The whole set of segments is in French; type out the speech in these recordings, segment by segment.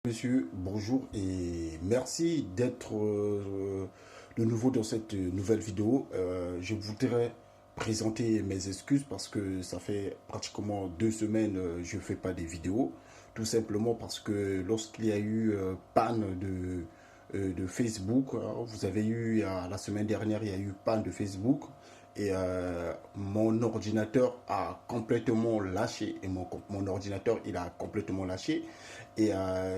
Monsieur, bonjour et merci d'être de nouveau dans cette nouvelle vidéo. Je voudrais présenter mes excuses parce que ça fait pratiquement 2 semaines je ne fais pas des vidéos. Tout simplement parce que lorsqu'il y a eu panne de Facebook, hein, vous avez eu la semaine dernière, il y a eu panne de Facebook et mon ordinateur a complètement lâché et mon ordinateur il a complètement lâché et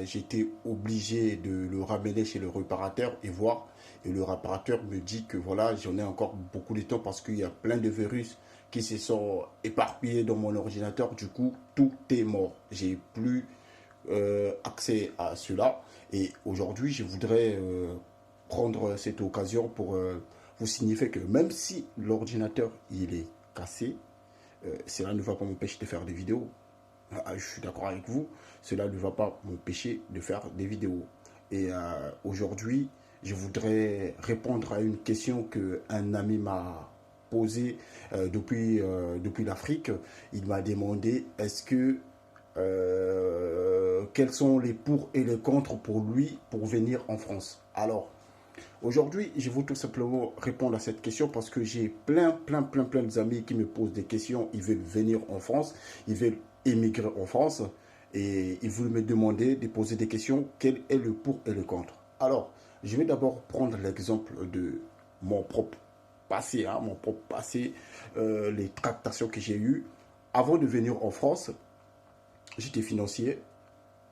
j'étais obligé de le ramener chez le réparateur et voir. Et le réparateur me dit que voilà, j'en ai encore beaucoup de temps parce qu'il y a plein de virus qui se sont éparpillés dans mon ordinateur. Du coup, tout est mort. J'ai plus accès à cela. Et aujourd'hui, je voudrais prendre cette occasion pour vous signifier que même si l'ordinateur il est cassé, cela ne va pas m'empêcher de faire des vidéos. Je suis d'accord avec vous, cela ne va pas m'empêcher de faire des vidéos. Et aujourd'hui, je voudrais répondre à une question qu'un ami m'a posée depuis l'Afrique. Il m'a demandé est-ce que quels sont les pour et les contre pour lui pour venir en France. Alors, aujourd'hui, je veux tout simplement répondre à cette question parce que j'ai plein d'amis qui me posent des questions. Ils veulent venir en France, ils veulent émigrer en France et ils veulent me demander de poser des questions. Quel est le pour et le contre? Alors, je vais d'abord prendre l'exemple de mon propre passé, les tractations que j'ai eues. Avant de venir en France, j'étais financier.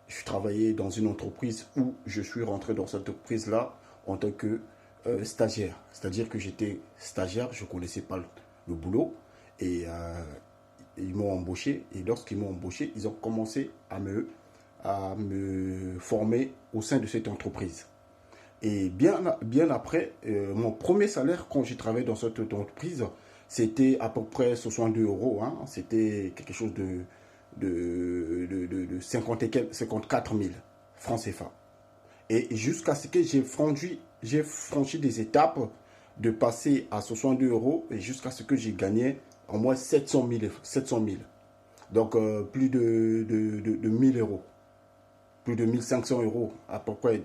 Je travaillais dans une entreprise où je suis rentré dans cette entreprise-là en tant que stagiaire. C'est-à-dire que j'étais stagiaire, je ne connaissais pas le boulot et ils m'ont embauché. Et lorsqu'ils m'ont embauché, ils ont commencé à me former au sein de cette entreprise. Et bien après, mon premier salaire quand j'ai travaillé dans cette entreprise, c'était à peu près 62 euros. Hein. C'était quelque chose de 50 et 54 000 francs CFA. Et jusqu'à ce que j'ai franchi des étapes de passer à 62 euros et jusqu'à ce que j'ai gagné au moins 700 000. 700 000. Donc plus de 1000 euros. Plus de 1500 euros à peu près.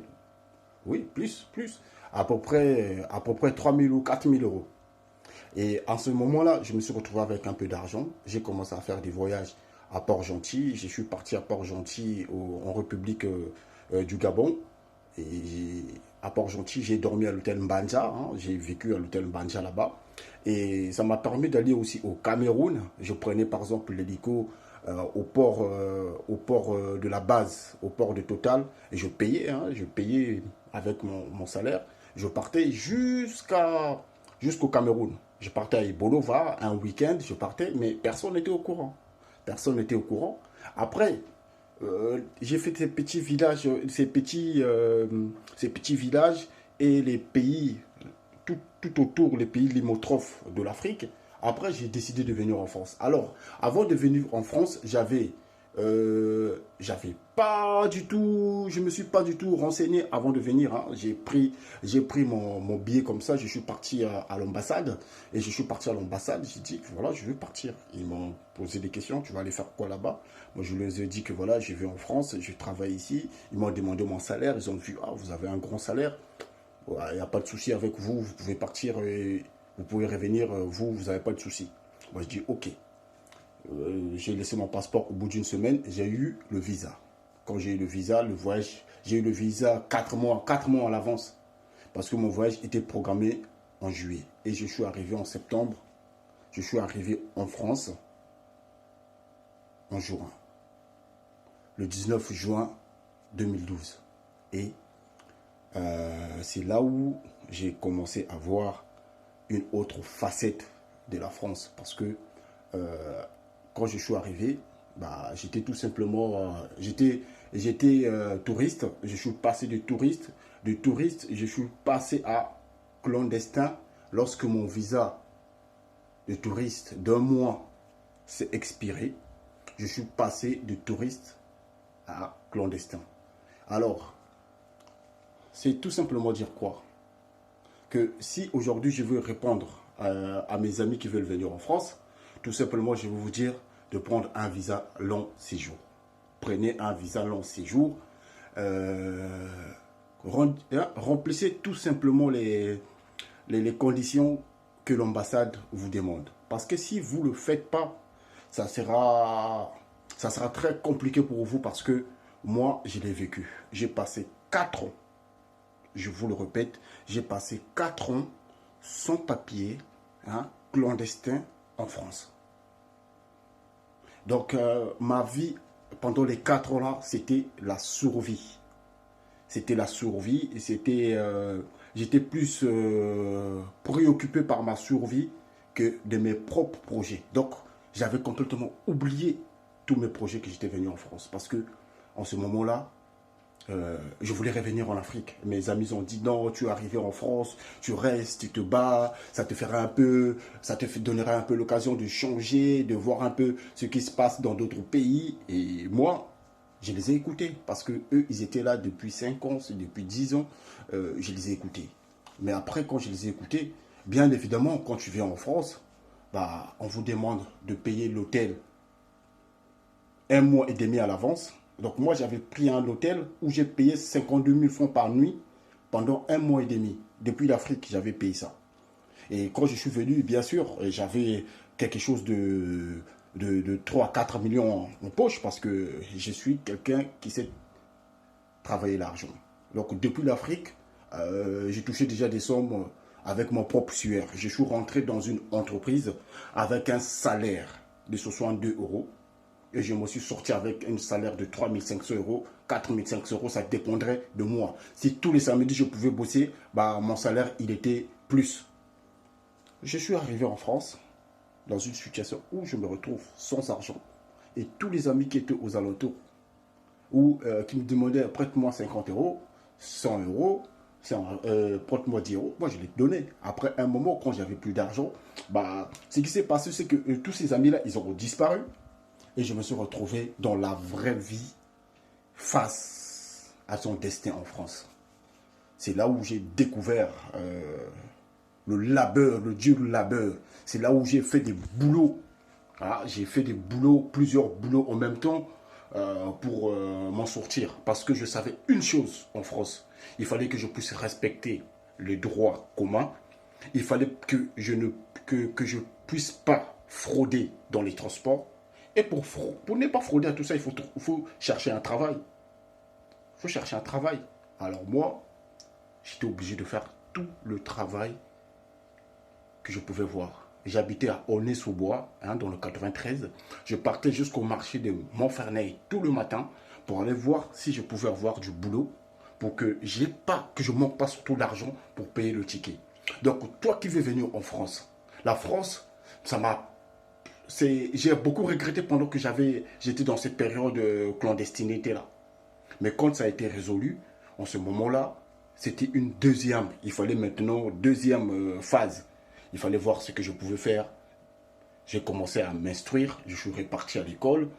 Oui, plus. À peu près 3000 ou 4000 euros. Et en ce moment-là, je me suis retrouvé avec un peu d'argent. J'ai commencé à faire des voyages à Port-Gentil. Je suis parti à Port-Gentil en République du Gabon. Et à Port-Gentil, j'ai dormi à l'hôtel Mbanja. Hein. J'ai vécu à l'hôtel Mbanja là-bas. Et ça m'a permis d'aller aussi au Cameroun. Je prenais par exemple l'hélico au port de la base, au port de Total. Et je payais avec mon salaire. Je partais jusqu'au Cameroun. Je partais à Bolova, un week-end, je partais, mais personne n'était au courant. Personne n'était au courant. Après, j'ai fait ces petits villages, ces petits villages et les pays tout autour, les pays limitrophes de l'Afrique. Après, j'ai décidé de venir en France. Alors, avant de venir en France, j'avais pas du tout, je me suis pas du tout renseigné avant de venir. Hein. J'ai pris mon billet comme ça. Je suis parti à l'ambassade et je suis parti à l'ambassade. J'ai dit que voilà, je veux partir. Ils m'ont posé des questions. Tu vas aller faire quoi là-bas? Moi, je leur ai dit que voilà, je vais en France, je travaille ici. Ils m'ont demandé mon salaire. Ils ont vu, ah, vous avez un grand salaire. Il n'y a pas de souci avec vous. Vous pouvez partir et vous pouvez revenir. Vous n'avez pas de souci. Moi, je dis ok. J'ai laissé mon passeport au bout d'une semaine, j'ai eu le visa. Quand j'ai eu le visa, le voyage, j'ai eu le visa 4 mois à l'avance. Parce que mon voyage était programmé en juillet. Et je suis arrivé en septembre. Je suis arrivé en France en juin. Le 19 juin 2012. Et c'est là où j'ai commencé à voir une autre facette de la France. Parce que quand je suis arrivé, bah, j'étais tout simplement, j'étais touriste. Je suis passé de touriste, je suis passé à clandestin lorsque mon visa de touriste d'un mois s'est expiré. Je suis passé de touriste à clandestin. Alors, c'est tout simplement dire quoi? Que si aujourd'hui je veux répondre à mes amis qui veulent venir en France, tout simplement je vais vous dire de prendre un visa long séjour. Prenez un visa long séjour. remplissez tout simplement les conditions que l'ambassade vous demande. Parce que si vous ne le faites pas, ça sera très compliqué pour vous parce que moi, je l'ai vécu. J'ai passé 4 ans, je vous le répète, j'ai passé 4 ans sans papier, hein, clandestin en France. Donc, ma vie pendant les 4 ans-là, c'était la survie. C'était la survie et j'étais plus préoccupé par ma survie que de mes propres projets. Donc, j'avais complètement oublié tous mes projets que j'étais venu en France. Parce que, en ce moment-là, je voulais revenir en Afrique. Mes amis ont dit non, tu es arrivé en France, tu restes, tu te bats, ça te donnera un peu l'occasion de changer, de voir un peu ce qui se passe dans d'autres pays. Et moi, je les ai écoutés parce que eux, ils étaient là depuis 5 ans, depuis 10 ans. Je les ai écoutés. Mais après, quand je les ai écoutés, bien évidemment, quand tu viens en France, bah, on vous demande de payer l'hôtel 1 mois et demi à l'avance. Donc moi, j'avais pris un hôtel où j'ai payé 52 000 francs par nuit pendant 1 mois et demi. Depuis l'Afrique, j'avais payé ça. Et quand je suis venu, bien sûr, j'avais quelque chose de 3 à 4 millions en poche parce que je suis quelqu'un qui sait travailler l'argent. Donc depuis l'Afrique, j'ai touché déjà des sommes avec mon propre sueur. Je suis rentré dans une entreprise avec un salaire de 62 euros. Et je me suis sorti avec un salaire de 3 500 euros, 4 500 euros, ça dépendrait de moi. Si tous les samedis je pouvais bosser, bah, mon salaire il était plus. Je suis arrivé en France dans une situation où je me retrouve sans argent. Et tous les amis qui étaient aux alentours, ou qui me demandaient prête-moi 50 euros, 100 euros, prête-moi 10 euros, moi je les donnais. Après un moment, quand j'avais plus d'argent, bah, ce qui s'est passé, c'est que tous ces amis-là, ils ont disparu. Et je me suis retrouvé dans la vraie vie face à son destin en France. C'est là où j'ai découvert le labeur, le dur labeur. C'est là où j'ai fait des boulots. Voilà, j'ai fait des boulots, plusieurs boulots en même temps pour m'en sortir. Parce que je savais une chose en France. Il fallait que je puisse respecter les droits communs. Il fallait que je ne puisse pas frauder dans les transports. Et pour ne pas frauder à tout ça, il faut chercher un travail. Il faut chercher un travail. Alors moi, j'étais obligé de faire tout le travail que je pouvais voir. J'habitais à Aulnay-sous-Bois, hein, dans le 93. Je partais jusqu'au marché de Montfermeil tout le matin pour aller voir si je pouvais avoir du boulot pour que je ne manque pas surtout d'argent pour payer le ticket. Donc, toi qui veux venir en France, la France, ça m'a... J'ai beaucoup regretté pendant que j'étais dans cette période de clandestinité là. Mais quand ça a été résolu, en ce moment-là, c'était une deuxième. Il fallait maintenant deuxième phase. Il fallait voir ce que je pouvais faire. J'ai commencé à m'instruire. Je suis reparti à l'école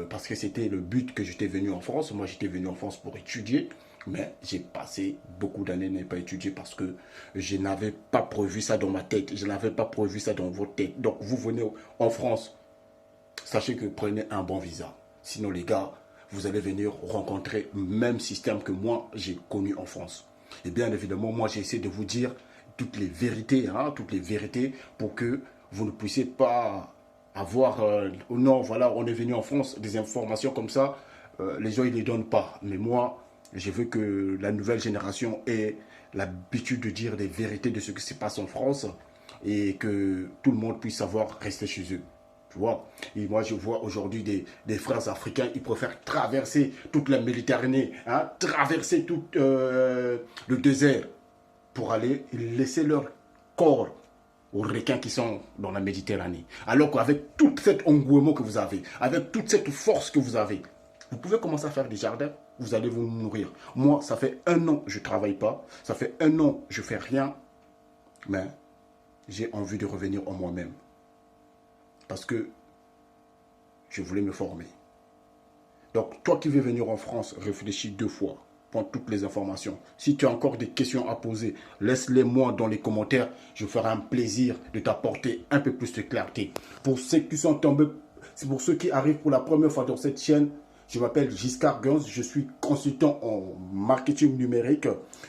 parce que c'était le but que j'étais venu en France. Moi, j'étais venu en France pour étudier. Mais j'ai passé beaucoup d'années à ne pas étudier parce que je n'avais pas prévu ça dans ma tête. Je n'avais pas prévu ça dans votre tête. Donc, vous venez en France, sachez que prenez un bon visa. Sinon, les gars, vous allez venir rencontrer le même système que moi, j'ai connu en France. Et bien évidemment, moi, j'ai essayé de vous dire toutes les vérités, pour que vous ne puissiez pas avoir... non, voilà, on est venu en France, des informations comme ça, les gens, ils ne les donnent pas. Mais moi... Je veux que la nouvelle génération ait l'habitude de dire des vérités de ce qui se passe en France et que tout le monde puisse savoir rester chez eux. Tu vois? Et moi, je vois aujourd'hui des frères africains, ils préfèrent traverser toute la Méditerranée, hein, traverser tout le désert pour aller laisser leur corps aux requins qui sont dans la Méditerranée. Alors qu'avec tout cet engouement que vous avez, avec toute cette force que vous avez, vous pouvez commencer à faire des jardins, vous allez vous nourrir. Moi, ça fait 1 an, je ne travaille pas. Ça fait 1 an, je ne fais rien. Mais j'ai envie de revenir en moi-même. Parce que je voulais me former. Donc, toi qui veux venir en France, réfléchis 2 fois. Prends toutes les informations. Si tu as encore des questions à poser, laisse-les moi dans les commentaires. Je ferai un plaisir de t'apporter un peu plus de clarté. Pour ceux qui sont tombés, c'est pour ceux qui arrivent pour la première fois dans cette chaîne, Je m'appelle Giscard Guns, je suis consultant en marketing numérique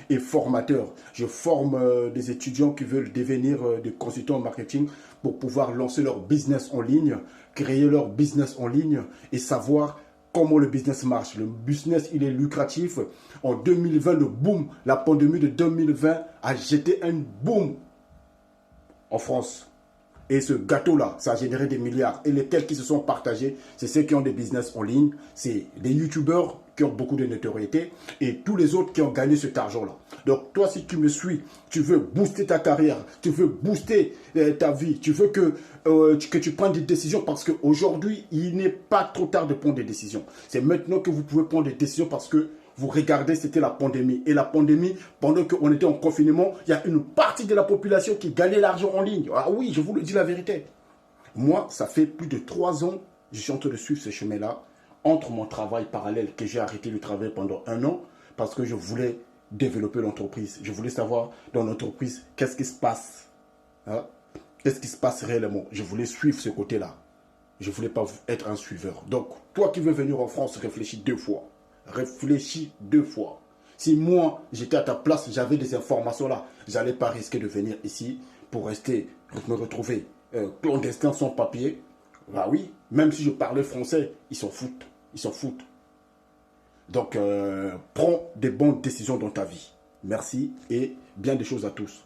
et formateur. Je forme des étudiants qui veulent devenir des consultants en marketing pour pouvoir lancer leur business en ligne, créer leur business en ligne et savoir comment le business marche. Le business, il est lucratif. En 2020, le boom, la pandémie de 2020 a jeté un boom en France. Et ce gâteau-là, ça a généré des milliards. Et lesquels qui se sont partagés, c'est ceux qui ont des business en ligne, c'est les youtubeurs qui ont beaucoup de notoriété et tous les autres qui ont gagné cet argent-là. Donc toi, si tu me suis, tu veux booster ta carrière, tu veux booster ta vie, tu veux que tu prennes des décisions parce qu'aujourd'hui, il n'est pas trop tard de prendre des décisions. C'est maintenant que vous pouvez prendre des décisions parce que vous regardez, c'était la pandémie. Et la pandémie, pendant qu'on était en confinement, il y a une partie de la population qui gagnait l'argent en ligne. Ah oui, je vous le dis la vérité. Moi, ça fait plus de 3 ans, je suis en train de suivre ce chemin-là, entre mon travail parallèle, que j'ai arrêté de travailler pendant 1 an, parce que je voulais développer l'entreprise. Je voulais savoir dans l'entreprise, qu'est-ce qui se passe, hein? Qu'est-ce qui se passe réellement. Je voulais suivre ce côté-là. Je ne voulais pas être un suiveur. Donc, toi qui veux venir en France, réfléchis 2 fois. Réfléchis 2 fois. Si moi, j'étais à ta place, j'avais des informations là, j'allais pas risquer de venir ici pour rester, me retrouver clandestin sans papier. Bah oui, même si je parlais français, ils s'en foutent. Ils s'en foutent. Donc, prends des bonnes décisions dans ta vie. Merci et bien des choses à tous.